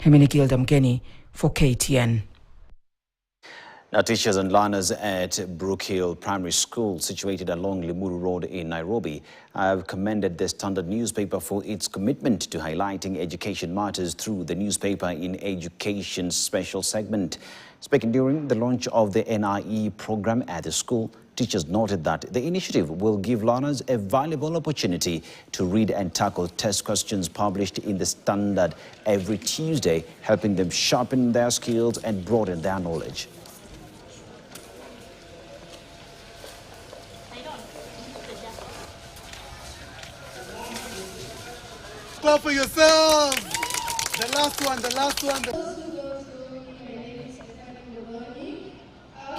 Heminikil Damgeni for KTN. Now, teachers and learners at Brookhill Primary School, situated along Limuru Road in Nairobi, have commended the Standard newspaper for its commitment to highlighting education matters through the newspaper in Education Special segment. Speaking during the launch of the NIE program at the school, teachers noted that the initiative will give learners a valuable opportunity to read and tackle test questions published in the Standard every Tuesday, helping them sharpen their skills and broaden their knowledge. Clap for yourselves! The last one.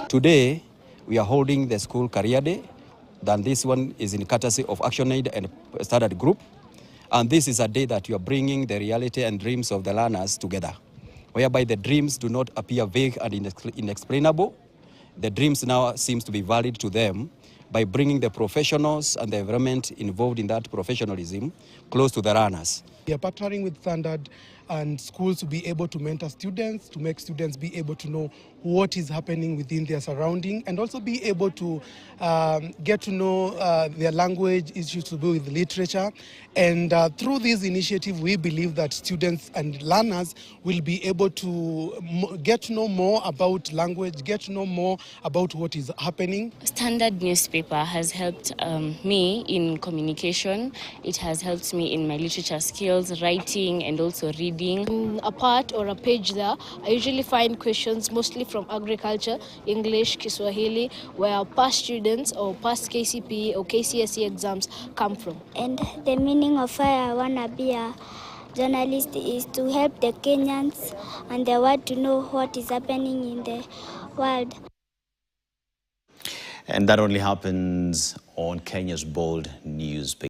Today, we are holding the school career day. Then this one is in courtesy of ActionAid and Standard Group. And this is a day that you are bringing the reality and dreams of the learners together, whereby the dreams do not appear vague and inexplainable. The dreams now seems to be valid to them by bringing the professionals and the environment involved in that professionalism close to the learners. We are partnering with Standard and schools to be able to mentor students, to make students be able to know what is happening within their surrounding, and also be able to get to know their language issues to do with literature. And through this initiative, we believe that students and learners will be able to get to know more about language, get to know more about what is happening. Standard newspaper has helped me in communication. It has helped me in my literature skills, writing, and also reading. A part or a page there, I usually find questions mostly from agriculture, English, Kiswahili, where past students or past KCPE or KCSE exams come from. And the meaning of why I want to be a journalist is to help the Kenyans and the world to know what is happening in the world. And that only happens on Kenya's Bold newspaper.